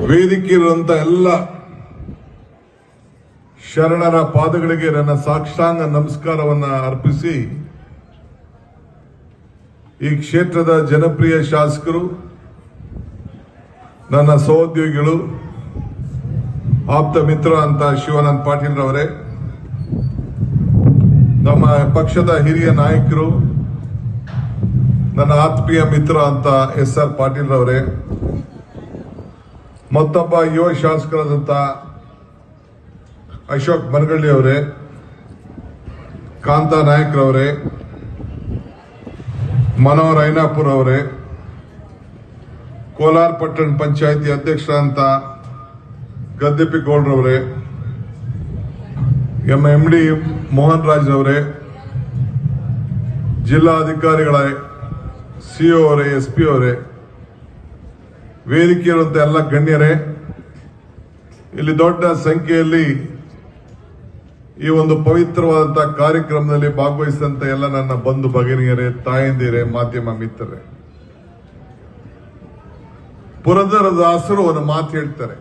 ವೇದಿಕೆಯಿರುವಂತ ಎಲ್ಲ ಶರಣರ ಪಾದಗಳಿಗೆ ನನ್ನ ಸಾಷ್ಟಾಂಗ ನಮಸ್ಕಾರವನ್ನ ಅರ್ಪಿಸಿ ಈ ಕ್ಷೇತ್ರದ ಜನಪ್ರಿಯ ಶಾಸಕರು, ನನ್ನ ಸಹೋದ್ಯೋಗಿಗಳು, ಆಪ್ತ ಮಿತ್ರ ಅಂತ ಶಿವಾನಂದ ಪಾಟೀಲ್ ರವರೇ, ನಮ್ಮ ಪಕ್ಷದ ಹಿರಿಯ ನಾಯಕರು, ನನ್ನ ಆತ್ಮೀಯ ಮಿತ್ರ ಅಂತ SR ಪಾಟೀಲ್ ರವರೇ, ಮತ್ತೊಬ್ಬ ಯುವ ಶಾಸಕರಾದಂತ ಅಶೋಕ್ ಮನಗಳ್ಳಿ ಅವರೇ, ಕಾಂತಾ ನಾಯಕ್ರವರೇ, ಮನೋಹರ್ ಐನಾಪುರ್ ಅವರೇ, ಕೋಲಾರ ಪಟ್ಟಣ ಪಂಚಾಯಿತಿ ಅಧ್ಯಕ್ಷರಾದಂತ ಗದ್ದೆಪಿ ಗೌಡ್ರವರೇ, MD ಮೋಹನ್ ರಾಜ್ ಅವರೇ, ಜಿಲ್ಲಾಧಿಕಾರಿಗಳ CO ಅವರೇ, SP ಅವರೇ, ವೇದಿಕೆ ಇರುವಂತ ಎಲ್ಲ ಗಣ್ಯರೇ, ಇಲ್ಲಿ ದೊಡ್ಡ ಸಂಖ್ಯೆಯಲ್ಲಿ ಈ ಒಂದು ಪವಿತ್ರವಾದಂತಹ ಕಾರ್ಯಕ್ರಮದಲ್ಲಿ ಭಾಗವಹಿಸಿದಂತ ಎಲ್ಲ ನನ್ನ ಬಂಧು ಭಗಿನಿಯರೇ, ತಾಯಂದಿರೇ, ಮಾಧ್ಯಮ ಮಿತ್ರರೇ, ಪುರಂದರದಾಸರು ಒಂದು ಮಾತು ಹೇಳ್ತಾರೆ,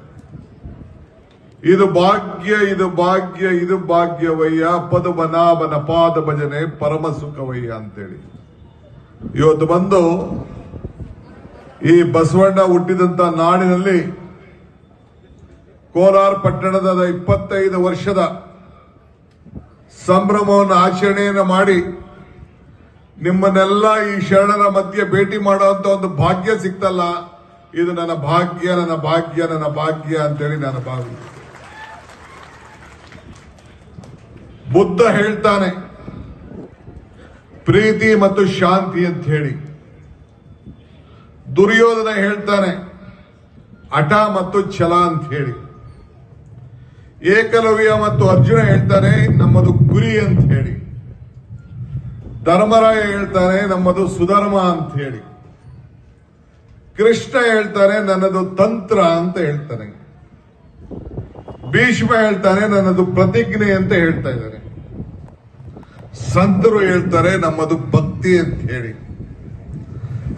ಇದು ಭಾಗ್ಯ, ಇದು ಭಾಗ್ಯ, ಇದು ಭಾಗ್ಯವಯ್ಯ, ಪದುಮನಾಭನ ಪಾದ ಭಜನೆ ಪರಮ ಸುಖವಯ್ಯ ಅಂತೇಳಿ. ಇವತ್ತು ಬಂದು ಈ ಬಸವಣ್ಣ ಹುಟ್ಟಿದಂತ ನಾಡಿನಲ್ಲಿ ಕೋಲಾರ ಪಟ್ಟಣದ 25 ವರ್ಷದ ಸಂಭ್ರಮವನ್ನು ಆಚರಣೆಯನ್ನು ಮಾಡಿ ನಿಮ್ಮನ್ನೆಲ್ಲ ಈ ಶರಣರ ಮಧ್ಯೆ ಭೇಟಿ ಮಾಡುವಂತ ಒಂದು ಭಾಗ್ಯ ಸಿಕ್ತಲ್ಲ, ಇದು ನನ್ನ ಭಾಗ್ಯ, ನನ್ನ ಭಾಗ್ಯ, ನನ್ನ ಭಾಗ್ಯ ಅಂತೇಳಿ ನಾನು ಭಾವಿಸ್ತೇನೆ. ಬುದ್ಧ ಹೇಳ್ತಾನೆ ಪ್ರೀತಿ ಮತ್ತು ಶಾಂತಿ ಅಂತ ಹೇಳಿ, ದುರ್ಯೋಧನ ಹೇಳ್ತಾನೆ ಹಠ ಮತ್ತು ಛಲ ಅಂತ ಹೇಳಿ, ಏಕಲವ್ಯ ಮತ್ತು ಅರ್ಜುನ ಹೇಳ್ತಾನೆ ನಮ್ಮದು ಗುರಿ ಅಂತ ಹೇಳಿ, ಧರ್ಮರಾಯ ಹೇಳ್ತಾನೆ ನಮ್ಮದು ಸುಧರ್ಮ ಅಂತ ಹೇಳಿ, ಕೃಷ್ಣ ಹೇಳ್ತಾನೆ ನನ್ನದು ತಂತ್ರ ಅಂತ ಹೇಳ್ತಾನೆ, ಭೀಷ್ಮ ಹೇಳ್ತಾನೆ ನನ್ನದು ಪ್ರತಿಜ್ಞೆ ಅಂತ ಹೇಳ್ತಾ ಇದ್ದಾನೆ, ಸಂತರು ಹೇಳ್ತಾರೆ ನಮ್ಮದು ಭಕ್ತಿ ಅಂತ ಹೇಳಿ,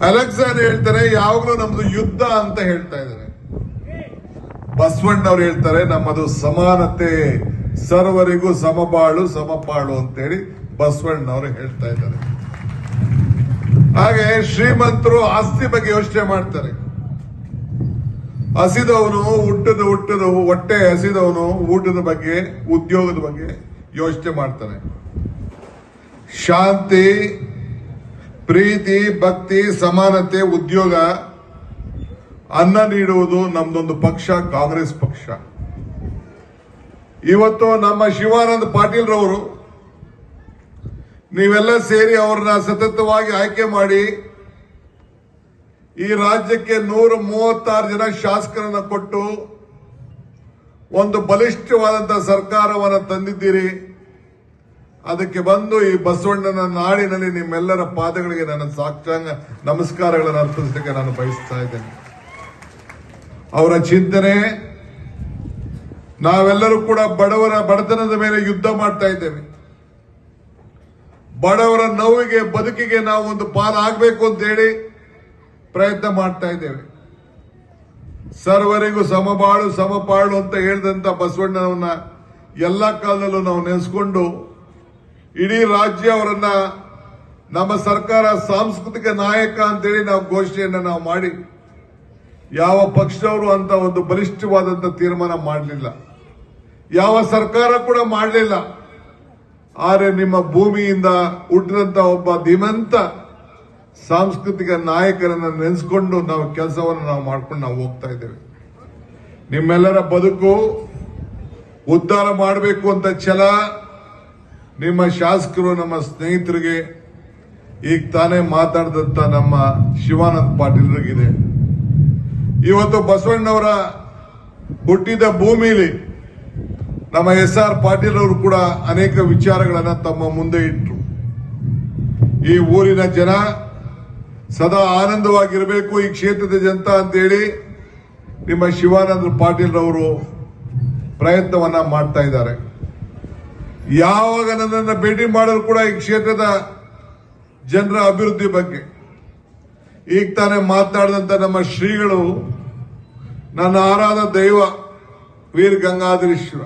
ಅಲೆಕ್ಸಾಂಡರ್ ಹೇಳ್ತಾರೆ ಯಾವಾಗಲೂ ನಮ್ಮದು ಯುದ್ಧ ಅಂತ ಹೇಳ್ತಾ ಇದ್ದಾರೆ, ಬಸವಣ್ಣವ್ರು ಹೇಳ್ತಾರೆ ನಮ್ಮದು ಸಮಾನತೆ, ಸರ್ವರಿಗೂ ಸಮಬಾಳು ಸಮಪಾಳು ಅಂತೇಳಿ ಬಸವಣ್ಣವರು ಹೇಳ್ತಾ ಇದ್ದಾರೆ. ಹಾಗೆ ಶ್ರೀಮಂತರು ಆಸ್ತಿ ಬಗ್ಗೆ ಯೋಚನೆ ಮಾಡ್ತಾರೆ, ಹಸಿದವನು ಹುಟ್ಟದ ಹೊಟ್ಟೆ ಹಸಿದವನು ಊಟದ ಬಗ್ಗೆ, ಉದ್ಯೋಗದ ಬಗ್ಗೆ ಯೋಚನೆ ಮಾಡ್ತಾನೆ. ಶಾಂತಿ, ಪ್ರೀತಿ, ಭಕ್ತಿ, ಸಮಾನತೆ, ಉದ್ಯೋಗ, ಅನ್ನ ನೀಡುವುದು ನಮ್ದೊಂದು ಪಕ್ಷ, ಕಾಂಗ್ರೆಸ್ ಪಕ್ಷ. ಇವತ್ತು ನಮ್ಮ ಶಿವಾನಂದ ಪಾಟೀಲ್ ರವರು ನೀವೆಲ್ಲ ಸೇರಿ ಅವ್ರನ್ನ ಸತತವಾಗಿ ಆಯ್ಕೆ ಮಾಡಿ ಈ ರಾಜ್ಯಕ್ಕೆ 136 ಜನ ಶಾಸಕರನ್ನ ಕೊಟ್ಟು ಒಂದು ಬಲಿಷ್ಠವಾದಂತಹ ಸರ್ಕಾರವನ್ನು ತಂದಿದ್ದೀರಿ. ಅದಕ್ಕೆ ಬಂದು ಈ ಬಸವಣ್ಣನ ನಾಡಿನಲ್ಲಿ ನಿಮ್ಮೆಲ್ಲರ ಪಾದಗಳಿಗೆ ನನ್ನ ಸಾಷ್ಟಾಂಗ ನಮಸ್ಕಾರಗಳನ್ನು ಅರ್ಪಿಸಲಿಕ್ಕೆ ನಾನು ಬಯಸ್ತಾ ಇದ್ದೇನೆ. ಅವರ ಚಿಂತನೆ, ನಾವೆಲ್ಲರೂ ಕೂಡ ಬಡತನದ ಮೇಲೆ ಯುದ್ಧ ಮಾಡ್ತಾ ಇದ್ದೇವೆ. ಬಡವರ ನೋವಿಗೆ, ಬದುಕಿಗೆ ನಾವು ಒಂದು ಪಾಲಾಗಬೇಕು ಅಂತ ಹೇಳಿ ಪ್ರಯತ್ನ ಮಾಡ್ತಾ ಇದ್ದೇವೆ. ಸರ್ವರಿಗೂ ಸಮಬಾಳು ಸಮಪಾಳು ಅಂತ ಹೇಳಿದಂತ ಬಸವಣ್ಣನವನ್ನ ಎಲ್ಲ ಕಾಲದಲ್ಲೂ ನಾವು ನೆನೆಸ್ಕೊಂಡು ಇಡೀ ರಾಜ್ಯ ಅವರನ್ನ ನಮ್ಮ ಸರ್ಕಾರ ಸಾಂಸ್ಕೃತಿಕ ನಾಯಕ ಅಂತೇಳಿ ನಾವು ಘೋಷಣೆಯನ್ನ ನಾವು ಮಾಡಿ, ಯಾವ ಪಕ್ಷದವರು ಅಂತ ಒಂದು ಬಲಿಷ್ಠವಾದಂತ ತೀರ್ಮಾನ ಮಾಡಲಿಲ್ಲ, ಯಾವ ಸರ್ಕಾರ ಕೂಡ ಮಾಡಲಿಲ್ಲ. ಆದರೆ ನಿಮ್ಮ ಭೂಮಿಯಿಂದ ಹುಟ್ಟಿದಂತ ಒಬ್ಬ ಧೀಮಂತ ಸಾಂಸ್ಕೃತಿಕ ನಾಯಕರನ್ನ ನೆನೆಸ್ಕೊಂಡು ನಾವು ಕೆಲಸವನ್ನು ನಾವು ಮಾಡ್ಕೊಂಡು ನಾವು ಹೋಗ್ತಾ ಇದ್ದೇವೆ. ನಿಮ್ಮೆಲ್ಲರ ಬದುಕು ಉದ್ಧಾರ ಮಾಡಬೇಕು ಅಂತ ಛಲ ನಿಮ್ಮ ಶಾಸಕರು, ನಮ್ಮ ಸ್ನೇಹಿತರಿಗೆ, ಈಗ ತಾನೇ ಮಾತಾಡಿದಂತ ನಮ್ಮ ಶಿವಾನಂದ ಪಾಟೀಲ್ರಿಗಿದೆ. ಇವತ್ತು ಬಸವಣ್ಣವರ ಹುಟ್ಟಿದ ಭೂಮಿಲಿ ನಮ್ಮ SR ಪಾಟೀಲ್ ಅವರು ಕೂಡ ಅನೇಕ ವಿಚಾರಗಳನ್ನ ತಮ್ಮ ಮುಂದೆ ಇಟ್ಟರು. ಈ ಊರಿನ ಜನ ಸದಾ ಆನಂದವಾಗಿರಬೇಕು, ಈ ಕ್ಷೇತ್ರದ ಜನತಾ ಅಂತೇಳಿ ನಿಮ್ಮ ಶಿವಾನಂದ ಪಾಟೀಲ್ ಅವರು ಪ್ರಯತ್ನವನ್ನ ಮಾಡ್ತಾ ಇದ್ದಾರೆ. ಯಾವಾಗ ನನ್ನನ್ನು ಭೇಟಿ ಮಾಡಲು ಕೂಡ ಈ ಕ್ಷೇತ್ರದ ಜನರ ಅಭಿವೃದ್ಧಿ ಬಗ್ಗೆ ಈಗ ತಾನೇ ಮಾತನಾಡಿದಂತ ನಮ್ಮ ಶ್ರೀಗಳು ನನ್ನ ಆರಾಧ ದೈವ ವೀರ್ ಗಂಗಾಧರೇಶ್ವರ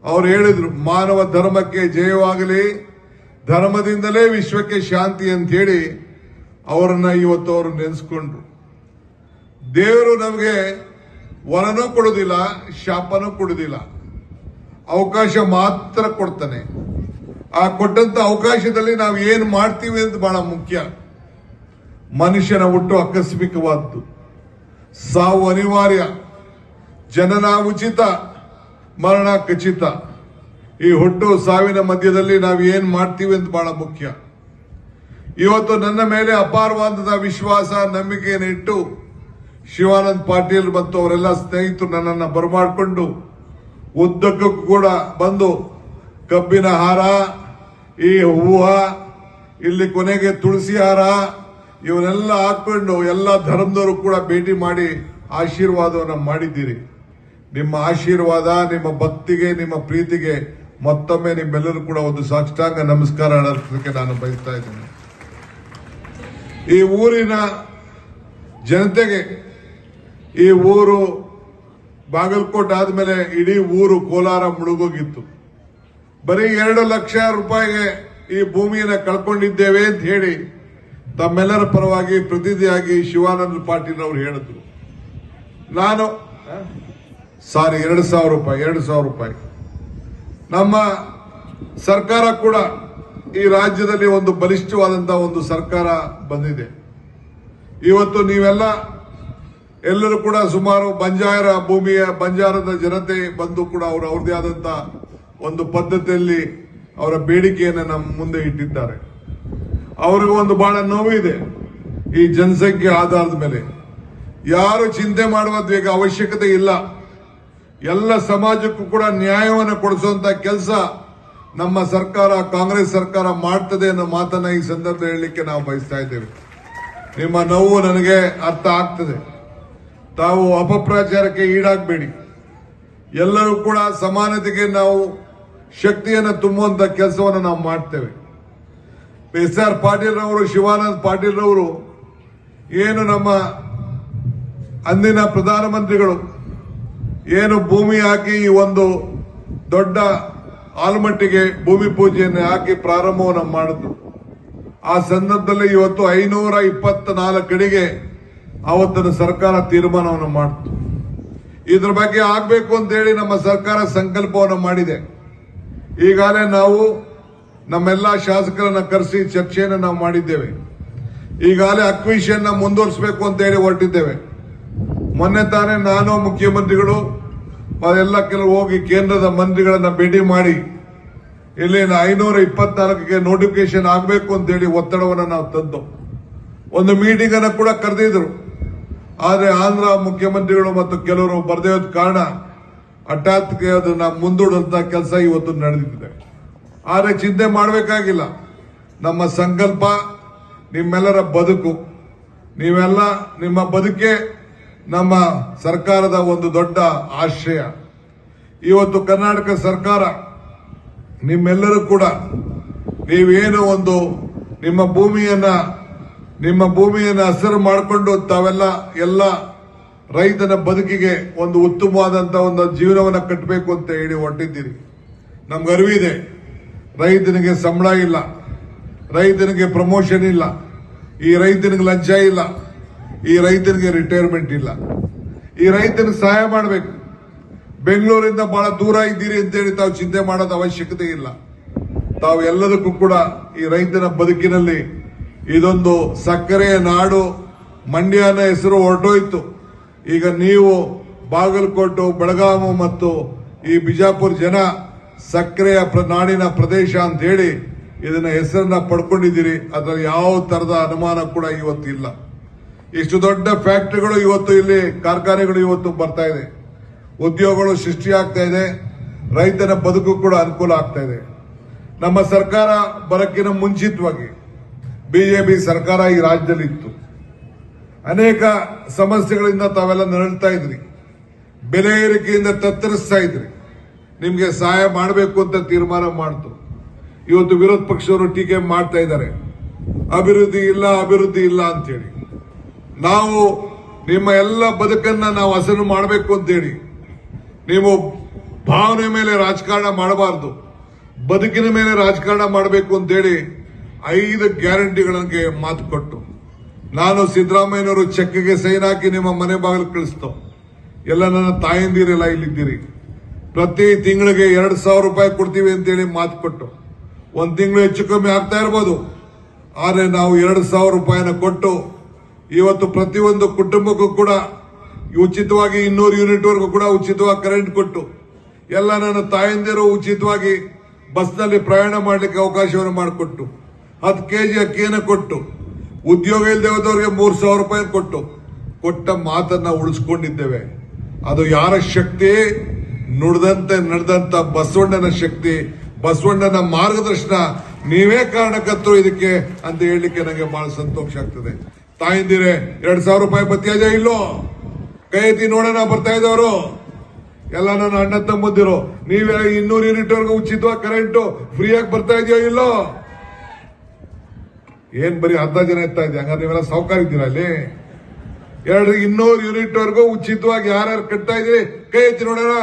ಅವರು ಹೇಳಿದ್ರು, ಮಾನವ ಧರ್ಮಕ್ಕೆ ಜಯವಾಗಲಿ, ಧರ್ಮದಿಂದಲೇ ವಿಶ್ವಕ್ಕೆ ಶಾಂತಿ ಅಂತ ಹೇಳಿ ಅವರನ್ನ ಇವತ್ತು ಅವರು ನೆನೆಸ್ಕೊಂಡ್ರು. ದೇವರು ನಮಗೆ ವರನೂ ಕೊಡುವುದಿಲ್ಲ, ಶಾಪನೂ ಕೊಡುವುದಿಲ್ಲ, ಅವಕಾಶ ಮಾತ್ರ ಕೊಡ್ತಾನೆ. ಆ ಕೊಟ್ಟಂತ ಅವಕಾಶದಲ್ಲಿ ನಾವು ಏನು ಮಾಡ್ತೀವಿ ಅಂತ ಬಹಳ ಮುಖ್ಯ. ಮನುಷ್ಯನ ಹುಟ್ಟು ಆಕಸ್ಮಿಕವಾದ್ದು, ಸಾವು ಅನಿವಾರ್ಯ, ಜನನ ಉಚಿತ, ಮರಣ ಖಚಿತ. ಈ ಹುಟ್ಟು ಸಾವಿನ ಮಧ್ಯದಲ್ಲಿ ನಾವು ಏನ್ ಮಾಡ್ತೀವಿ ಅಂತ ಬಹಳ ಮುಖ್ಯ. ಇವತ್ತು ನನ್ನ ಮೇಲೆ ಅಪಾರವಾದ ವಿಶ್ವಾಸ, ನಂಬಿಕೆಯನ್ನು ಇಟ್ಟು ಶಿವಾನಂದ ಪಾಟೀಲ್ ಮತ್ತು ಅವರೆಲ್ಲ ಸ್ನೇಹಿತರು ನನ್ನನ್ನು ಬರಮಾಡಿಕೊಂಡು ಉದ್ದಕ್ಕೂ ಕೂಡ ಬಂದು ಕಬ್ಬಿನ ಹಾರ, ಈ ಹೂವ, ಇಲ್ಲಿ ಕೊನೆಗೆ ತುಳಸಿ ಹಾರ ಇವನ್ನೆಲ್ಲ ಹಾಕೊಂಡು ಎಲ್ಲ ಧರ್ಮದವರು ಕೂಡ ಭೇಟಿ ಮಾಡಿ ಆಶೀರ್ವಾದವನ್ನು ಮಾಡಿದ್ದೀರಿ. ನಿಮ್ಮ ಆಶೀರ್ವಾದ, ನಿಮ್ಮ ಭಕ್ತಿಗೆ, ನಿಮ್ಮ ಪ್ರೀತಿಗೆ ಮತ್ತೊಮ್ಮೆ ನಿಮ್ಮೆಲ್ಲರೂ ಕೂಡ ಒಂದು ಸಾಷ್ಟಾಂಗ ನಮಸ್ಕಾರ ಅರ್ಪಿಸಲಿಕ್ಕೆ ನಾನು ಬಯಸ್ತಾ ಇದ್ದೇನೆ. ಈ ಊರಿನ ಜನತೆಗೆ, ಈ ಊರು ಬಾಗಲಕೋಟೆ ಆದ್ಮೇಲೆ ಇಡೀ ಊರು ಕೋಲಾರ ಮುಳುಗೋಗಿತ್ತು. ಬರೀ 2 ಲಕ್ಷ ರೂಪಾಯಿಗೆ ಈ ಭೂಮಿಯನ್ನು ಕಳ್ಕೊಂಡಿದ್ದೇವೆ ಅಂತ ಹೇಳಿ ತಮ್ಮೆಲ್ಲರ ಪರವಾಗಿ ಪ್ರತಿನಿಧಿಯಾಗಿ ಶಿವಾನಂದ ಪಾಟೀಲ್ ಅವರು ಹೇಳಿದ್ರು. ನಾನು 2,000 ರೂಪಾಯಿ. ನಮ್ಮ ಸರ್ಕಾರ ಕೂಡ ಈ ರಾಜ್ಯದಲ್ಲಿ ಒಂದು ಬಲಿಷ್ಠವಾದಂತಹ ಒಂದು ಸರ್ಕಾರ ಬಂದಿದೆ. ಇವತ್ತು ನೀವೆಲ್ಲ ಎಲ್ಲರೂ ಕೂಡ ಸುಮಾರು ಬಂಜಾರದ ಜನತೆ ಬಂದು ಕೂಡ ಅವರು ಅವ್ರದೇ ಆದಂತಹ ಒಂದು ಪದ್ಧತಿಯಲ್ಲಿ ಅವರ ಬೇಡಿಕೆಯನ್ನು ನಮ್ಮ ಮುಂದೆ ಇಟ್ಟಿದ್ದಾರೆ. ಅವ್ರಿಗೂ ಒಂದು ಬಹಳ ನೋವಿದೆ. ಈ ಜನಸಂಖ್ಯೆ ಆಧಾರದ ಮೇಲೆ ಯಾರು ಚಿಂತೆ ಮಾಡುವ ಅವಶ್ಯಕತೆ ಇಲ್ಲ. ಎಲ್ಲ ಸಮಾಜಕ್ಕೂ ಕೂಡ ನ್ಯಾಯವನ್ನು ಕೊಡಿಸುವಂತ ಕೆಲಸ ನಮ್ಮ ಸರ್ಕಾರ, ಕಾಂಗ್ರೆಸ್ ಸರ್ಕಾರ ಮಾಡ್ತದೆ ಅನ್ನೋ ಮಾತನ್ನ ಈ ಸಂದರ್ಭದಲ್ಲಿ ಹೇಳಲಿಕ್ಕೆ ನಾವು ಬಯಸ್ತಾ ಇದ್ದೇವೆ. ನಿಮ್ಮ ನೋವು ನನಗೆ ಅರ್ಥ ಆಗ್ತದೆ. ತಾವು ಅಪಪ್ರಚಾರಕ್ಕೆ ಈಡಾಗಬೇಡಿ. ಎಲ್ಲರೂ ಕೂಡ ಸಮಾನತೆಗೆ ನಾವು ಶಕ್ತಿಯನ್ನು ತುಂಬುವಂತ ಕೆಲಸವನ್ನು ನಾವು ಮಾಡ್ತೇವೆ. SR ಪಾಟೀಲ್ ರವರು, ಶಿವಾನಂದ ಪಾಟೀಲ್ ರವರು ಏನು ನಮ್ಮ ಅಂದಿನ ಪ್ರಧಾನಮಂತ್ರಿಗಳು ಏನು ಭೂಮಿ ಹಾಕಿ ಈ ಒಂದು ದೊಡ್ಡ ಆಲ್ಮಟ್ಟಿಗೆ ಭೂಮಿ ಪೂಜೆಯನ್ನು ಹಾಕಿ ಪ್ರಾರಂಭವನ್ನು ಮಾಡಿದ್ರು. ಆ ಸಂದರ್ಭದಲ್ಲಿ ಇವತ್ತು 524 ಕಡೆಗೆ ಆವತ್ತಿನ ಸರ್ಕಾರ ತೀರ್ಮಾನವನ್ನು ಮಾಡಿತು. ಇದ್ರ ಬಗ್ಗೆ ಆಗಬೇಕು ಅಂತ ಹೇಳಿ ನಮ್ಮ ಸರ್ಕಾರ ಸಂಕಲ್ಪವನ್ನು ಮಾಡಿದೆ. ಈಗಾಗಲೇ ನಾವು ನಮ್ಮೆಲ್ಲ ಶಾಸಕರನ್ನ ಕರೆಸಿ ಚರ್ಚೆಯನ್ನು ನಾವು ಮಾಡಿದ್ದೇವೆ. ಈಗಾಗಲೇ ಅಕ್ವಿಷನ್ ಮುಂದುವರಿಸಬೇಕು ಅಂತ ಹೇಳಿ ಹೊರಟಿದ್ದೇವೆ. ಮೊನ್ನೆ ತಾನೇ ನಾನು, ಮುಖ್ಯಮಂತ್ರಿಗಳು ಅದೆಲ್ಲ ಕೆಲವು ಹೋಗಿ ಕೇಂದ್ರದ ಮಂತ್ರಿಗಳನ್ನ ಭೇಟಿ ಮಾಡಿ ಇಲ್ಲಿನ 524ಗೆ ನೋಟಿಫಿಕೇಶನ್ ಆಗಬೇಕು ಅಂತ ಹೇಳಿ ಒತ್ತಡವನ್ನು ನಾವು ತಂದು ಒಂದು ಮೀಟಿಂಗ್ ಅನ್ನು ಕೂಡ ಕರೆದಿದ್ರು. ಆದರೆ ಆಂಧ್ರ ಮುಖ್ಯಮಂತ್ರಿಗಳು ಮತ್ತು ಕೆಲವರು ಬರದೇ ಹೋದ ಕಾರಣ ಹಠಾತ್ಗೆ ಅದನ್ನ ಮುಂದೂಡುವಂತ ಕೆಲಸ ಇವತ್ತು ನಡೆದಿದೆ. ಆದರೆ ಚಿಂತೆ ಮಾಡಬೇಕಾಗಿಲ್ಲ. ನಮ್ಮ ಸಂಕಲ್ಪ ನಿಮ್ಮೆಲ್ಲರ ಬದುಕು, ನೀವೆಲ್ಲ ನಿಮ್ಮ ಬದುಕೆ ನಮ್ಮ ಸರ್ಕಾರದ ಒಂದು ದೊಡ್ಡ ಆಶ್ರಯ. ಇವತ್ತು ಕರ್ನಾಟಕ ಸರ್ಕಾರ ನಿಮ್ಮೆಲ್ಲರೂ ಕೂಡ ನೀವೇನು ಒಂದು ನಿಮ್ಮ ಭೂಮಿಯನ್ನ ಹಸಿರು ಮಾಡಿಕೊಂಡು ತಾವೆಲ್ಲ ಎಲ್ಲ ರೈತನ ಬದುಕಿಗೆ ಒಂದು ಉತ್ತಮವಾದಂತಹ ಒಂದು ಜೀವನವನ್ನು ಕಟ್ಟಬೇಕು ಅಂತ ಹೇಳಿ ಹೊರಟಿದ್ದೀರಿ. ನಮ್ಗೆ ಅರಿವಿದೆ, ರೈತನಿಗೆ ಸಂಬಳ ಇಲ್ಲ, ರೈತನಿಗೆ ಪ್ರಮೋಷನ್ ಇಲ್ಲ, ಈ ರೈತನಿಗೆ ಲಂಚ ಇಲ್ಲ, ಈ ರೈತನಿಗೆ ರಿಟೈರ್ಮೆಂಟ್ ಇಲ್ಲ. ಈ ರೈತನಿಗೆ ಸಹಾಯ ಮಾಡಬೇಕು. ಬೆಂಗಳೂರಿಂದ ಬಹಳ ದೂರ ಇದ್ದೀರಿ ಅಂತೇಳಿ ತಾವು ಚಿಂತೆ ಮಾಡೋದು ಅವಶ್ಯಕತೆ ಇಲ್ಲ. ತಾವು ಎಲ್ಲದಕ್ಕೂ ಕೂಡ ಈ ರೈತನ ಬದುಕಿನಲ್ಲಿ ಇದೊಂದು ಸಕ್ಕರೆಯ ನಾಡು, ಮಂಡ್ಯನ ಹೆಸರು ಹೊರಟೋಯ್ತು. ಈಗ ನೀವು ಬಾಗಲಕೋಟೆ, ಬೆಳಗಾವಿ ಮತ್ತು ಈ ಬಿಜಾಪುರ ಜನ ಸಕ್ಕರೆಯ ನಾಡಿನ ಪ್ರದೇಶ ಅಂತ ಹೇಳಿ ಇದನ್ನ ಹೆಸರನ್ನ ಪಡ್ಕೊಂಡಿದ್ದೀರಿ. ಅದರಲ್ಲಿ ಯಾವ ತರದ ಅನುಮಾನ ಕೂಡ ಇವತ್ತು ಇಲ್ಲ. ಇಷ್ಟು ದೊಡ್ಡ ಫ್ಯಾಕ್ಟರಿಗಳು ಇವತ್ತು ಇಲ್ಲಿ, ಕಾರ್ಖಾನೆಗಳು ಇವತ್ತು ಬರ್ತಾ ಇದೆ, ಉದ್ಯೋಗಗಳು ಸೃಷ್ಟಿಯಾಗ್ತಾ ಇದೆ, ರೈತನ ಬದುಕು ಕೂಡ ಅನುಕೂಲ ಆಗ್ತಾ ಇದೆ. ನಮ್ಮ ಸರ್ಕಾರ ಬರಕ್ಕಿನ ಮುಂಚಿತವಾಗಿ ಬಿಜೆಪಿ ಸರ್ಕಾರ ಈ ರಾಜ್ಯದಲ್ಲಿ ಇತ್ತು. ಅನೇಕ ಸಮಸ್ಯೆಗಳಿಂದ ತಾವೆಲ್ಲ ನರಳ್ತಾ ಇದ್ರಿ, ಬೆಲೆ ಏರಿಕೆಯಿಂದ ತತ್ತರಿಸ್ತಾ ಇದ್ರಿ. ನಿಮ್ಗೆ ಸಹಾಯ ಮಾಡಬೇಕು ಅಂತ ತೀರ್ಮಾನ ಮಾಡ್ತು. ಇವತ್ತು ವಿರೋಧ ಪಕ್ಷವರು ಟೀಕೆ ಮಾಡ್ತಾ ಇದ್ದಾರೆ, ಅಭಿವೃದ್ಧಿ ಇಲ್ಲ ಅಂತ ಹೇಳಿ. ನಾವು ನಿಮ್ಮ ಎಲ್ಲ ಬದುಕನ್ನ ನಾವು ಹಸನು ಮಾಡಬೇಕು ಅಂತೇಳಿ ನೀವು ಭಾವನೆ ಮೇಲೆ ರಾಜಕಾರಣ ಮಾಡಬಾರ್ದು, ಬದುಕಿನ ಮೇಲೆ ರಾಜಕಾರಣ ಮಾಡಬೇಕು ಅಂತೇಳಿ 5 ಗ್ಯಾರಂಟಿಗಳಿಗೆ ಮಾತು ಕೊಟ್ಟು ನಾನು ಸಿದ್ದರಾಮಯ್ಯನವರು ಚೆಕ್ಗೆ ಸೈನ್ ಹಾಕಿ ನಿಮ್ಮ ಮನೆ ಬಾಗಿಲು ಕಳಿಸ್ತೋ. ಎಲ್ಲ ನನ್ನ ತಾಯಂದಿರೆಲ್ಲ ಇಲ್ಲಿದ್ದೀರಿ. ಪ್ರತಿ ತಿಂಗಳಿಗೆ 2,000 ರೂಪಾಯಿ ಕೊಡ್ತೀವಿ ಅಂತೇಳಿ ಮಾತು ಕೊಟ್ಟು 1 ತಿಂಗಳು ಹೆಚ್ಚು ಕಮ್ಮಿ ಆಗ್ತಾ ಇರ್ಬೋದು, ಆದ್ರೆ ನಾವು 2,000 ರೂಪಾಯಿನ ಕೊಟ್ಟು ಇವತ್ತು ಪ್ರತಿಯೊಂದು ಕುಟುಂಬಕ್ಕೂ ಕೂಡ ಉಚಿತವಾಗಿ 200 ಯೂನಿಟ್ ವರೆಗೂ ಕೂಡ ಉಚಿತವಾಗಿ ಕರೆಂಟ್ ಕೊಟ್ಟು ಎಲ್ಲ ನನ್ನ ತಾಯಂದಿರು ಉಚಿತವಾಗಿ ಬಸ್ನಲ್ಲಿ ಪ್ರಯಾಣ ಮಾಡಲಿಕ್ಕೆ ಅವಕಾಶವನ್ನು ಮಾಡಿಕೊಟ್ಟು 10 ಕೆಜಿ ಅಕ್ಕಿಯನ್ನು ಕೊಟ್ಟು ಉದ್ಯೋಗ ಇಲ್ಲದೆ ಹೋದವರಿಗೆ 3,000 ರೂಪಾಯಿ ಕೊಟ್ಟ ಮಾತನ್ನ ಉಳಿಸ್ಕೊಂಡಿದ್ದೇವೆ. ಅದು ಯಾರ ಶಕ್ತಿ? ನುಡಿದಂತೆ ನಡೆದಂತ ಬಸವಣ್ಣನ ಶಕ್ತಿ, ಬಸವಣ್ಣನ ಮಾರ್ಗದರ್ಶನ. ನೀವೇ ಕಾರಣಕರ್ತರು ಇದಕ್ಕೆ ಅಂತ ಹೇಳಲಿಕ್ಕೆ ನನಗೆ ಬಹಳ ಸಂತೋಷ ಆಗ್ತದೆ. ತಾಯಿಂದಿರೆ 2,000 ರೂಪಾಯಿ ಬರ್ತಾ ಇದೆಯಾ ಇಲ್ಲೋ? ಕೈ ಎತ್ತಿ ನೋಡೋಣ. ಬರ್ತಾ ಇದ್ದವರು ಎಲ್ಲ ನನ್ನ ಅಣ್ಣ ತಮ್ಮಂದಿರು, ನೀವೇ 200 ಯೂನಿಟ್ ವರೆಗೂ ಉಚಿತವಾಗಿ ಕರೆಂಟು ಫ್ರೀಯಾಗಿ ಬರ್ತಾ ಇದೆಯೋ ಇಲ್ಲೋ? ಏನ್ ಬರೀ ಅರ್ಧ ಜನ ಎತ್ತಾ ಇದೆ? ಹಂಗಾರೆ ನೀವೆಲ್ಲ ಸಾವುಕಾರ ಇದ್ದೀರಾ ಅಲ್ಲಿ? 200 ಯೂನಿಟ್ ವರೆಗೂ ಉಚಿತವಾಗಿ ಯಾರ್ಯಾರು ಕಟ್ತಾ ಇದ್ದೀರಿ ಕೈ ಎತ್ತಿ ನೋಡೋಣ.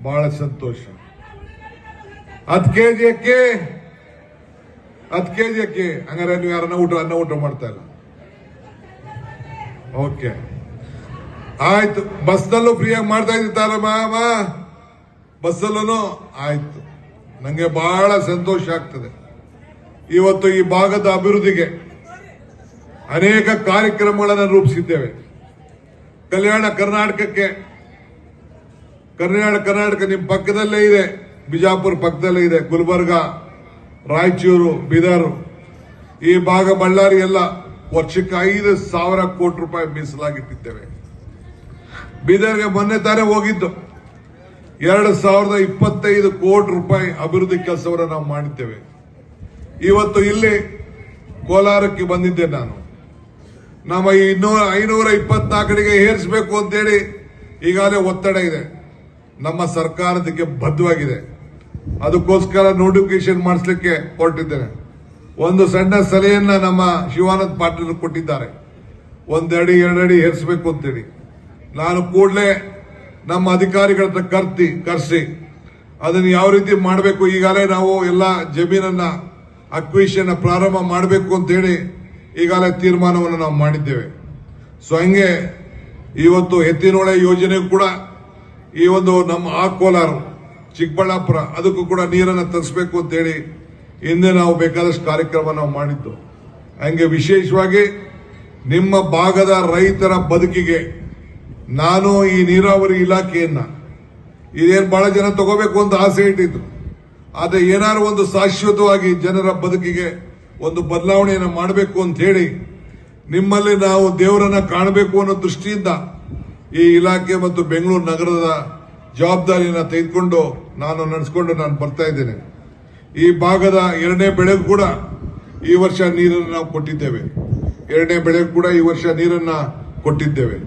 ಬಹಳ ಸಂತೋಷ. 10 ಕೆಜಿ ಅಕ್ಕಿ ಹಂಗಾರೆ ನೀವು ಯಾರನ್ನ ಅನ್ನ ಊಟ ಮಾಡ್ತಾ ಇಲ್ಲ? ಓಕೆ, ಆಯ್ತು. ಬಸ್ನಲ್ಲೂ ಫ್ರೀಯಾಗಿ ಮಾಡ್ತಾ ಇದ್ದಾರ ಬಸ್ಸಲ್ಲೂ ಆಯ್ತು. ನಂಗೆ ಬಹಳ ಸಂತೋಷ ಆಗ್ತದೆ. ಇವತ್ತು ಈ ಭಾಗದ ಅಭಿವೃದ್ಧಿಗೆ ಅನೇಕ ಕಾರ್ಯಕ್ರಮಗಳನ್ನು ರೂಪಿಸಿದ್ದೇವೆ. ಕಲ್ಯಾಣ ಕರ್ನಾಟಕ ನಿಮ್ಮ ಪಕ್ಕದಲ್ಲೇ ಇದೆ, ಬಿಜಾಪುರ ಪಕ್ಕದಲ್ಲೇ ಇದೆ, ಗುಲ್ಬರ್ಗ, ರಾಯಚೂರು, ಬೀದರ್, ಈ ಭಾಗ ಬಳ್ಳಾರಿ ಎಲ್ಲ ವರ್ಷಕ್ಕೆ 5,000 ಕೋಟಿ ರೂಪಾಯಿ ಮೀಸಲಾಗಿಟ್ಟಿದ್ದೇವೆ. ಬೀದರ್ಗೆ ಮೊನ್ನೆ ತಾನೇ ಹೋಗಿದ್ದು 2,025 ಕೋಟಿ ರೂಪಾಯಿ ಅಭಿವೃದ್ಧಿ ಕೆಲಸವನ್ನು ನಾವು ಮಾಡಿದ್ದೇವೆ. ಇವತ್ತು ಇಲ್ಲಿ ಕೋಲಾರಕ್ಕೆ ಬಂದಿದ್ದೆ ನಾನು. ನಮ್ಮ 524ಗೆ ಏರಿಸಬೇಕು ಅಂತೇಳಿ ಈಗಾಗಲೇ ಒತ್ತಡ ಇದೆ. ನಮ್ಮ ಸರ್ಕಾರದಕ್ಕೆ ಬದ್ಧವಾಗಿದೆ. ಅದಕ್ಕೋಸ್ಕರ ನೋಟಿಫಿಕೇಶನ್ ಮಾಡಿಸ್ಲಿಕ್ಕೆ ಹೊರಟಿದ್ದೇನೆ. ಒಂದು ಸಣ್ಣ ಸಲಹೆಯನ್ನ ನಮ್ಮ ಶಿವಾನಂದ ಪಾಟೀಲ್ ಕೊಟ್ಟಿದ್ದಾರೆ, 1 ಅಡಿ 2 ಅಡಿ ಏರಿಸಬೇಕು ಅಂತೇಳಿ. ನಾನು ಕೂಡಲೇ ನಮ್ಮ ಅಧಿಕಾರಿಗಳ ಹತ್ರ ಕರೆಸಿ ಅದನ್ನು ಯಾವ ರೀತಿ ಮಾಡಬೇಕು, ಈಗಾಗಲೇ ನಾವು ಎಲ್ಲ ಜಮೀನನ್ನ ಅಕ್ವಿಷನ್ ಪ್ರಾರಂಭ ಮಾಡಬೇಕು ಅಂತ ಹೇಳಿ ಈಗಾಗಲೇ ತೀರ್ಮಾನವನ್ನು ನಾವು ಮಾಡಿದ್ದೇವೆ. ಸೊ ಹಂಗೆ ಇವತ್ತು ಎತ್ತಿನಹೊಳೆ ಯೋಜನೆ ಕೂಡ ಈ ಒಂದು ನಮ್ಮ ಕೋಲಾರ, ಚಿಕ್ಕಬಳ್ಳಾಪುರ ಅದಕ್ಕೂ ಕೂಡ ನೀರನ್ನು ತರಿಸಬೇಕು ಅಂತ ಹೇಳಿ ಹಿಂದೆ ನಾವು ಬೇಕಾದಷ್ಟು ಕಾರ್ಯಕ್ರಮ ನಾವು ಮಾಡಿದ್ದು. ಹಂಗೆ ವಿಶೇಷವಾಗಿ ನಿಮ್ಮ ಭಾಗದ ರೈತರ ಬದುಕಿಗೆ ನಾನು ಈ ನೀರಾವರಿ ಇಲಾಖೆಯನ್ನ ಇದೇನು ಬಹಳ ಜನ ತಗೋಬೇಕು ಅಂತ ಆಸೆ ಇಟ್ಟಿದ್ರು. ಆದರೆ ಏನಾದ್ರು ಒಂದು ಶಾಶ್ವತವಾಗಿ ಜನರ ಬದುಕಿಗೆ ಒಂದು ಬದಲಾವಣೆಯನ್ನು ಮಾಡಬೇಕು ಅಂತ ಹೇಳಿ ನಿಮ್ಮಲ್ಲಿ ನಾವು ದೇವರನ್ನ ಕಾಣಬೇಕು ಅನ್ನೋ ದೃಷ್ಟಿಯಿಂದ ಈ ಇಲಾಖೆ ಮತ್ತು ಬೆಂಗಳೂರು ನಗರದ ಜವಾಬ್ದಾರಿಯನ್ನು ತೆಗೆದುಕೊಂಡು ನಡೆಸಿಕೊಂಡು ನಾನು ಬರ್ತಾ ಇದ್ದೇನೆ. ಈ ಭಾಗದ 2ನೇ ಬೆಳೆಗೂ ಕೂಡ ಈ ವರ್ಷ ನೀರನ್ನು ನಾವು ಕೊಟ್ಟಿದ್ದೇವೆ. 2ನೇ ಬೆಳೆಗೂ ಕೂಡ ಈ ವರ್ಷ ನೀರನ್ನ ಕೊಟ್ಟಿದ್ದೇವೆ.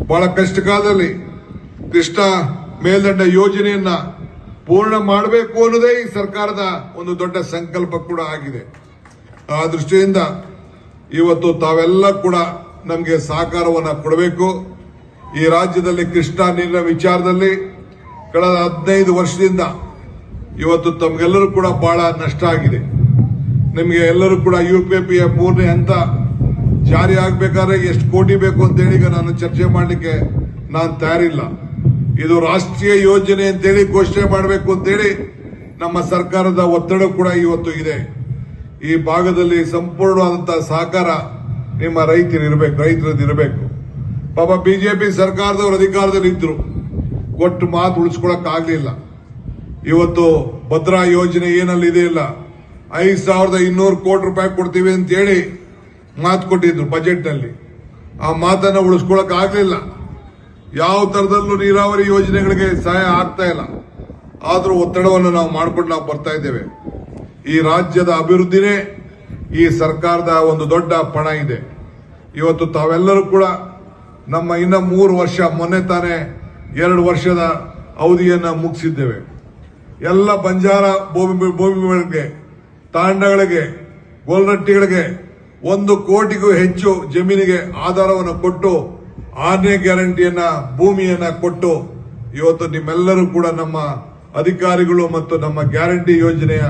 ಬಹಳ ಕಷ್ಟ ಕಾಲದಲ್ಲಿ ಕೃಷ್ಣ ಮೇಲ್ದಂಡ ಯೋಜನೆಯನ್ನ ಪೂರ್ಣ ಮಾಡಬೇಕು ಅನ್ನೋದೇ ಈ ಸರ್ಕಾರದ ಒಂದು ದೊಡ್ಡ ಸಂಕಲ್ಪ ಕೂಡ ಆಗಿದೆ. ಆ ದೃಷ್ಟಿಯಿಂದ ಇವತ್ತು ತಾವೆಲ್ಲ ಕೂಡ ನಮಗೆ ಸಹಕಾರವನ್ನು ಕೊಡಬೇಕು. ಈ ರಾಜ್ಯದಲ್ಲಿ ಕೃಷ್ಣಾ ನೀರಿನ ವಿಚಾರದಲ್ಲಿ ಕಳೆದ 15 ವರ್ಷದಿಂದ ಇವತ್ತು ತಮಗೆಲ್ಲರೂ ಕೂಡ ಬಹಳ ನಷ್ಟ ಆಗಿದೆ. ನಿಮಗೆ ಎಲ್ಲರೂ ಕೂಡ UPPಯ 3ನೇ ಹಂತ ಜಾರಿ ಆಗಬೇಕಾದ್ರೆ ಎಷ್ಟು ಕೋಟಿ ಬೇಕು ಅಂತೇಳಿ ಈಗ ನಾನು ಚರ್ಚೆ ಮಾಡಲಿಕ್ಕೆ ನಾನು ತಯಾರಿಲ್ಲ. ಇದು ರಾಷ್ಟ್ರೀಯ ಯೋಜನೆ ಅಂತೇಳಿ ಘೋಷಣೆ ಮಾಡಬೇಕು ಅಂತೇಳಿ ನಮ್ಮ ಸರ್ಕಾರದ ಒತ್ತಡ ಕೂಡ ಇವತ್ತು ಇದೆ. ಈ ಭಾಗದಲ್ಲಿ ಸಂಪೂರ್ಣವಾದಂತಹ ಸಹಕಾರ ನಿಮ್ಮ ರೈತರದಿರಬೇಕು. ಪಾಪ ಬಿಜೆಪಿ ಸರ್ಕಾರದವರು ಅಧಿಕಾರದಲ್ಲಿ ಇದ್ರು, ಕೊಟ್ಟು ಮಾತು ಉಳಿಸ್ಕೊಳಕ್ ಆಗ್ಲಿಲ್ಲ. ಇವತ್ತು ಭದ್ರಾ ಯೋಜನೆ ಏನಲ್ಲಿ ಇದೆ ಇಲ್ಲ, 5,200 ಕೋಟಿ ರೂಪಾಯಿ ಕೊಡ್ತೀವಿ ಅಂತ ಹೇಳಿ ಮಾತು ಕೊಟ್ಟಿದ್ರು ಬಜೆಟ್ ನಲ್ಲಿ. ಆ ಮಾತನ್ನ ಉಳಿಸ್ಕೊಳಕ್ ಆಗ್ಲಿಲ್ಲ. ಯಾವ ತರದಲ್ಲೂ ನೀರಾವರಿ ಯೋಜನೆಗಳಿಗೆ ಸಹಾಯ ಆಗ್ತಾ ಇಲ್ಲ. ಆದ್ರೂ ಒತ್ತಡವನ್ನು ನಾವು ಮಾಡ್ಕೊಂಡು ನಾವು ಬರ್ತಾ ಇದ್ದೇವೆ. ಈ ರಾಜ್ಯದ ಅಭಿವೃದ್ಧಿನೇ ಈ ಸರ್ಕಾರದ ಒಂದು ದೊಡ್ಡ ಪಣ ಇದೆ. ಇವತ್ತು ತಾವೆಲ್ಲರೂ ಕೂಡ ನಮ್ಮ ಇನ್ನ 3 ವರ್ಷ, ಮೊನ್ನೆ ತಾನೇ 2 ವರ್ಷದ ಅವಧಿಯನ್ನ ಮುಗಿಸಿದ್ದೇವೆ. ಎಲ್ಲ ಬಂಜಾರ ಭೂಮಿಗಳಿಗೆ, ತಾಂಡಗಳಿಗೆ, ಗೋಲ್ರಟ್ಟಿಗಳಿಗೆ 1 ಕೋಟಿಗೂ ಹೆಚ್ಚು ಜಮೀನಿಗೆ ಆಧಾರವನ್ನು ಕೊಟ್ಟು 6ನೇ ಗ್ಯಾರಂಟಿಯನ್ನ ಭೂಮಿಯನ್ನ ಕೊಟ್ಟು ಇವತ್ತು ನಿಮ್ಮೆಲ್ಲರೂ ಕೂಡ ನಮ್ಮ ಅಧಿಕಾರಿಗಳು ಮತ್ತು ನಮ್ಮ ಗ್ಯಾರಂಟಿ ಯೋಜನೆಯ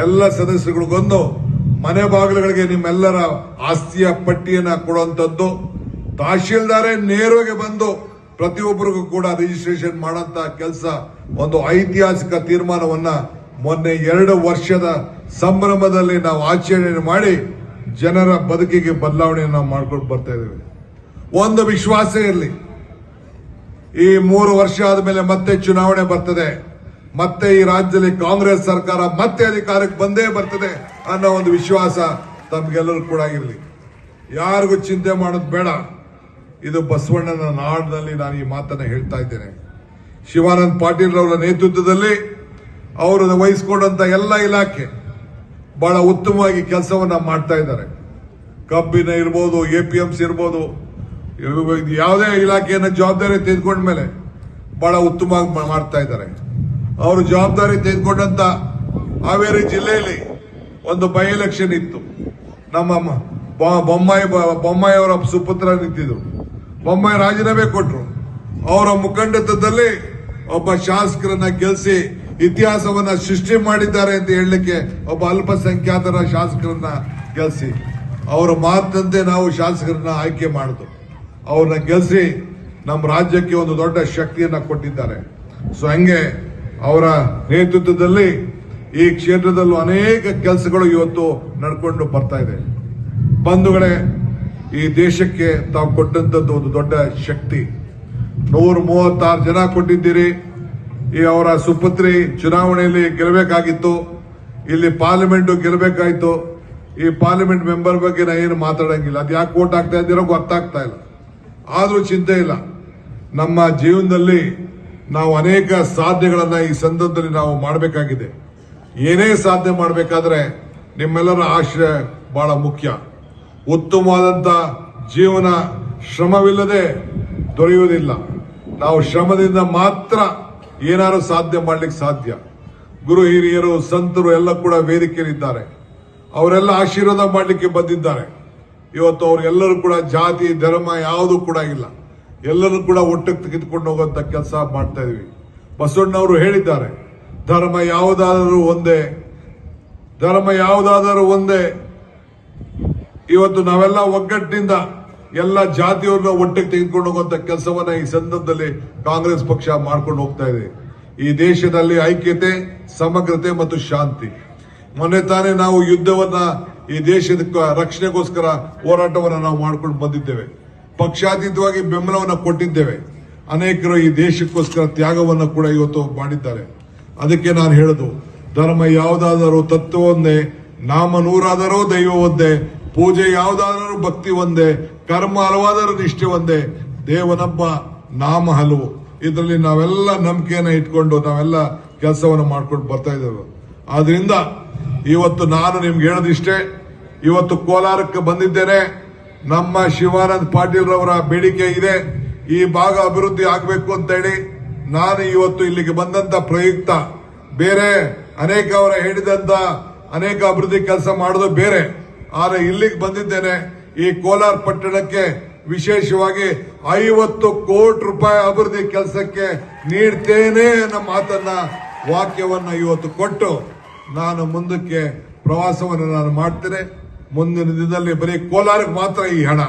ಎಲ್ಲ ಸದಸ್ಯರಿಗೊಂದು ಮನೆ ಬಾಗಿಲುಗಳಿಗೆ ನಿಮ್ಮೆಲ್ಲರ ಆಸ್ತಿಯ ಪಟ್ಟಿಯನ್ನ ಕೊಡುವಂತದ್ದು, ತಹಶೀಲ್ದಾರೇ ನೇರವಾಗಿ ಬಂದು ಪ್ರತಿಯೊಬ್ಬರಿಗೂ ಕೂಡ ರಿಜಿಸ್ಟ್ರೇಷನ್ ಮಾಡಂತ ಕೆಲಸ ಒಂದು ಐತಿಹಾಸಿಕ ತೀರ್ಮಾನವನ್ನ ಮೊನ್ನೆ 2 ವರ್ಷದ ಸಂಭ್ರಮದಲ್ಲಿ ನಾವು ಆಚರಣೆ ಮಾಡಿ ಜನರ ಬದುಕಿಗೆ ಬದಲಾವಣೆಯನ್ನು ನಾವು ಮಾಡ್ಕೊಂಡು ಬರ್ತಾ ಇದ್ದೇವೆ. ಒಂದು ವಿಶ್ವಾಸ ಇರಲಿ, ಈ 3 ವರ್ಷ ಆದ್ಮೇಲೆ ಮತ್ತೆ ಚುನಾವಣೆ ಬರ್ತದೆ, ಮತ್ತೆ ಈ ರಾಜ್ಯದಲ್ಲಿ ಕಾಂಗ್ರೆಸ್ ಸರ್ಕಾರ ಮತ್ತೆ ಅಧಿಕಾರಕ್ಕೆ ಬಂದೇ ಬರ್ತದೆ ಅನ್ನೋ ಒಂದು ವಿಶ್ವಾಸ ತಮ್ಗೆಲ್ಲರೂ ಕೂಡ ಇರಲಿ. ಯಾರಿಗೂ ಚಿಂತೆ ಮಾಡೋದು ಬೇಡ. ಇದು ಬಸವಣ್ಣನ ನಾಡಿನಲ್ಲಿ ನಾನು ಈ ಮಾತನ್ನ ಹೇಳ್ತಾ ಇದ್ದೇನೆ. ಶಿವಾನಂದ ಪಾಟೀಲ್ ಅವರ ನೇತೃತ್ವದಲ್ಲಿ ಅವರು ವಹಿಸಿಕೊಂಡಂತ ಎಲ್ಲ ಇಲಾಖೆ ಬಹಳ ಉತ್ತಮವಾಗಿ ಕೆಲಸವನ್ನ ಮಾಡ್ತಾ ಇದ್ದಾರೆ. ಕಬ್ಬಿನ ಇರ್ಬೋದು, APMC ಇರ್ಬೋದು, ಯಾವುದೇ ಇಲಾಖೆಯನ್ನ ಜವಾಬ್ದಾರಿ ತೆಗೆದುಕೊಂಡ ಮೇಲೆ ಬಹಳ ಉತ್ತಮವಾಗಿ ಮಾಡ್ತಾ ಇದ್ದಾರೆ. ಅವರು ಜವಾಬ್ದಾರಿ ತೆಗೆದುಕೊಂಡಂತ ಹಾವೇರಿ ಜಿಲ್ಲೆಯಲ್ಲಿ ಒಂದು ಬೈ ಎಲೆಕ್ಷನ್ ಇತ್ತು. ನಮ್ಮ ಬೊಮ್ಮಾಯಿ ಅವರ ಸುಪುತ್ರ ನಿಂತಿದ್ರು. ಬೊಮ್ಮಾಯಿ ರಾಜೀನಾಮೆ ಕೊಟ್ರು. ಅವರ ಮುಖಂಡತ್ವದಲ್ಲಿ ಒಬ್ಬ ಶಾಸಕರನ್ನ ಗೆಲ್ಲಿಸಿ ಇತಿಹಾಸವನ್ನ ಸೃಷ್ಟಿ ಮಾಡಿದ್ದಾರೆ ಅಂತ ಹೇಳಲಿಕ್ಕೆ ಒಬ್ಬ ಅಲ್ಪಸಂಖ್ಯಾತರ ಶಾಸಕರನ್ನ ಗೆಲ್ಲಿಸಿ ಅವರ ಮಾತಂತೆ ನಾವು ಶಾಸಕರನ್ನ ಆಯ್ಕೆ ಮಾಡಿದ್ರು. ಅವ್ರನ್ನ ಗೆಲ್ಲಿಸಿ ನಮ್ಮ ರಾಜ್ಯಕ್ಕೆ ಒಂದು ದೊಡ್ಡ ಶಕ್ತಿಯನ್ನ ಕೊಟ್ಟಿದ್ದಾರೆ. ಸೊ ಹಂಗೆ ಅವರ ನೇತೃತ್ವದಲ್ಲಿ ಈ ಕ್ಷೇತ್ರದಲ್ಲೂ ಅನೇಕ ಕೆಲಸಗಳು ಇವತ್ತು ನಡ್ಕೊಂಡು ಬರ್ತಾ ಇದೆ. ಬಂಧುಗಳೇ, ಈ ದೇಶಕ್ಕೆ ತಾವು ಕೊಟ್ಟಂತದ್ದು ಒಂದು ದೊಡ್ಡ ಶಕ್ತಿ. 136 ಜನ ಕೊಟ್ಟಿದ್ದೀರಿ. ಈ ಅವರ ಸುಪುತ್ರಿ ಚುನಾವಣೆಯಲ್ಲಿ ಗೆಲ್ಲಬೇಕಾಗಿತ್ತು, ಇಲ್ಲಿ ಪಾರ್ಲಿಮೆಂಟ್ ಗೆಲ್ಲಬೇಕಾಯ್ತು. ಈ ಪಾರ್ಲಿಮೆಂಟ್ ಮೆಂಬರ್ ಬಗ್ಗೆ ನಾ ಏನು ಮಾತಾಡಂಗಿಲ್ಲ. ಅದು ಯಾಕೆ ವೋಟ್ ಆಗ್ತಾ ಇದ್ದೀರೋ ಗೊತ್ತಾಗ್ತಾ ಇಲ್ಲ. ಆದ್ರೂ ಚಿಂತೆ ಇಲ್ಲ. ನಮ್ಮ ಜೀವನದಲ್ಲಿ ನಾವು ಅನೇಕ ಸಾಧನೆಗಳನ್ನ ಈ ಸಂದರ್ಭದಲ್ಲಿ ನಾವು ಮಾಡಬೇಕಾಗಿದೆ. ಏನೇ ಸಾಧನೆ ಮಾಡಬೇಕಾದ್ರೆ ನಿಮ್ಮೆಲ್ಲರ ಆಶ್ರಯ ಬಹಳ ಮುಖ್ಯ. ಉತ್ತಮವಾದಂತ ಜೀವನ ಶ್ರಮವಿಲ್ಲದೆ ದೊರೆಯುವುದಿಲ್ಲ. ನಾವು ಶ್ರಮದಿಂದ ಮಾತ್ರ ಏನಾದ್ರು ಸಾಧನೆ ಮಾಡ್ಲಿಕ್ಕೆ ಸಾಧ್ಯ. ಗುರು ಹಿರಿಯರು, ಸಂತರು ಎಲ್ಲ ಕೂಡ ವೇದಿಕೆಯಲ್ಲಿದ್ದಾರೆ. ಅವರೆಲ್ಲ ಆಶೀರ್ವಾದ ಮಾಡಲಿಕ್ಕೆ ಬಂದಿದ್ದಾರೆ. ಇವತ್ತು ಅವರೆಲ್ಲರೂ ಕೂಡ ಜಾತಿ ಧರ್ಮ ಯಾವುದೂ ಕೂಡ ಇಲ್ಲ. ಎಲ್ಲರೂ ಕೂಡ ಒಟ್ಟಿಗೆ ತೆಗೆದುಕೊಂಡು ಹೋಗುವಂತ ಕೆಲಸ ಮಾಡ್ತಾ ಇದೀವಿ. ಬಸವಣ್ಣವರು ಹೇಳಿದ್ದಾರೆ, ಧರ್ಮ ಯಾವುದಾದರೂ ಒಂದೇ, ಧರ್ಮ ಯಾವುದಾದರೂ ಒಂದೇ. ಇವತ್ತು ನಾವೆಲ್ಲ ಒಗ್ಗಟ್ಟಿನಿಂದ ಎಲ್ಲ ಜಾತಿಯವ್ರನ್ನ ಒಟ್ಟಿಗೆ ತೆಗೆದುಕೊಂಡು ಹೋಗುವಂತ ಕೆಲಸವನ್ನ ಈ ಸಂದರ್ಭದಲ್ಲಿ ಕಾಂಗ್ರೆಸ್ ಪಕ್ಷ ಮಾಡ್ಕೊಂಡು ಹೋಗ್ತಾ ಇದೆ. ಈ ದೇಶದಲ್ಲಿ ಐಕ್ಯತೆ, ಸಮಗ್ರತೆ ಮತ್ತು ಶಾಂತಿ. ಮೊನ್ನೆ ತಾನೇ ನಾವು ಯುದ್ಧವನ್ನ ಈ ದೇಶದ ರಕ್ಷಣೆಗೋಸ್ಕರ ಹೋರಾಟವನ್ನ ನಾವು ಮಾಡ್ಕೊಂಡು ಬಂದಿದ್ದೇವೆ. ಪಕ್ಷಾತೀತವಾಗಿ ಬೆಂಬಲವನ್ನು ಕೊಟ್ಟಿದ್ದೇವೆ. ಅನೇಕರು ಈ ದೇಶಕ್ಕೋಸ್ಕರ ತ್ಯಾಗವನ್ನು ಕೂಡ ಇವತ್ತು ಮಾಡಿದ್ದಾರೆ. ಅದಕ್ಕೆ ನಾನು ಹೇಳುದು, ಧರ್ಮ ಯಾವುದಾದರೂ ತತ್ವ ಒಂದೇ, ನಾಮ ನೂರಾದರೂ ದೈವ ಒಂದೇ, ಪೂಜೆ ಯಾವುದಾದರೂ ಭಕ್ತಿ ಒಂದೇ, ಕರ್ಮ ಹಲವಾದರೂ ನಿಷ್ಠೆ ಒಂದೇ, ದೇವನೊಬ್ಬ ನಾಮ ಹಲವು. ಇದರಲ್ಲಿ ನಾವೆಲ್ಲ ನಂಬಿಕೆಯನ್ನ ಇಟ್ಕೊಂಡು ನಾವೆಲ್ಲ ಕೆಲಸವನ್ನು ಮಾಡ್ಕೊಂಡು ಬರ್ತಾ ಇದ್ದೇವೆ. ಆದ್ರಿಂದ ಇವತ್ತು ನಾನು ನಿಮ್ಗೆ ಹೇಳೋದಿಷ್ಟೇ, ಇವತ್ತು ಕೋಲಾರಕ್ಕೆ ಬಂದಿದ್ದೇನೆ. ನಮ್ಮ ಶಿವಾನಂದ ಪಾಟೀಲ್ ರವರ ಬೇಡಿಕೆ ಇದೆ, ಈ ಭಾಗ ಅಭಿವೃದ್ಧಿ ಆಗಬೇಕು ಅಂತ ಹೇಳಿ. ನಾನು ಇವತ್ತು ಇಲ್ಲಿಗೆ ಬಂದಂತ ಪ್ರಯುಕ್ತ ಬೇರೆ ಅನೇಕ ಅವರ ಹೇಳಿದಂತ ಅನೇಕ ಅಭಿವೃದ್ಧಿ ಕೆಲಸ ಮಾಡೋದು ಬೇರೆ, ಆದ್ರೆ ಇಲ್ಲಿಗೆ ಬಂದಿದ್ದೇನೆ. ಈ ಕೋಲಾರ ಪಟ್ಟಣಕ್ಕೆ ವಿಶೇಷವಾಗಿ 50 ಕೋಟಿ ರೂಪಾಯಿ ಅಭಿವೃದ್ಧಿ ಕೆಲಸಕ್ಕೆ ನೀಡ್ತೇನೆ ಅನ್ನೋ ಮಾತನ್ನ, ವಾಕ್ಯವನ್ನ ಇವತ್ತು ಕೊಟ್ಟು ನಾನು ಮುಂದಕ್ಕೆ ಪ್ರವಾಸವನ್ನು ನಾನು ಮಾಡ್ತೇನೆ. ಮುಂದಿನ ದಿನದಲ್ಲಿ ಬರೀ ಕೋಲಾರಕ್ಕೆ ಮಾತ್ರ ಈ ಹಣ,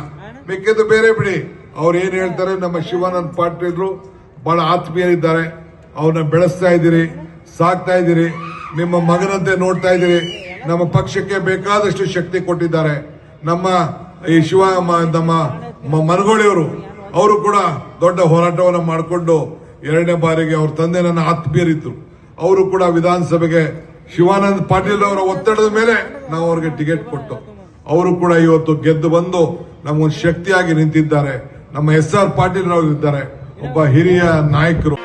ಬೇಕಿದ್ದು ಬೇರೆ ಬಿಡಿ. ಅವ್ರು ಏನ್ ಹೇಳ್ತಾರೆ, ನಮ್ಮ ಶಿವಾನಂದ ಪಾಟೀಲ್ರು ಬಹಳ ಆತ್ಮೀಯರಿದ್ದಾರೆ. ಅವ್ರನ್ನ ಬೆಳೆಸ್ತಾ ಇದ್ದೀರಿ, ಸಾಕ್ತಾ ಇದ್ದೀರಿ, ನಿಮ್ಮ ಮಗನಂತೆ ನೋಡ್ತಾ ಇದ್ದೀರಿ. ನಮ್ಮ ಪಕ್ಷಕ್ಕೆ ಬೇಕಾದಷ್ಟು ಶಕ್ತಿ ಕೊಟ್ಟಿದ್ದಾರೆ. ನಮ್ಮ ಈ ನಮ್ಮ ಮನಗೋಳಿಯವರು, ಅವರು ಕೂಡ ದೊಡ್ಡ ಹೋರಾಟವನ್ನು ಮಾಡಿಕೊಂಡು 2ನೇ ಬಾರಿಗೆ ಅವ್ರ ತಂದೆ ನನ್ನ ಆತ್ಮೀಯರಿದ್ರು. ಅವರು ಕೂಡ ವಿಧಾನಸಭೆಗೆ ಶಿವಾನಂದ ಪಾಟೀಲ್ ಅವರ ಒತ್ತಡದ ಮೇಲೆ ನಾವು ಅವ್ರಿಗೆ ಟಿಕೆಟ್ ಕೊಟ್ಟು ಅವರು ಕೂಡ ಇವತ್ತು ಗೆದ್ದು ಬಂದು ನಮಗೊಂದು ಶಕ್ತಿಯಾಗಿ ನಿಂತಿದ್ದಾರೆ. ನಮ್ಮ SR ಪಾಟೀಲ್ ಅವರು ಇದ್ದಾರೆ, ಒಬ್ಬ ಹಿರಿಯ ನಾಯಕರು.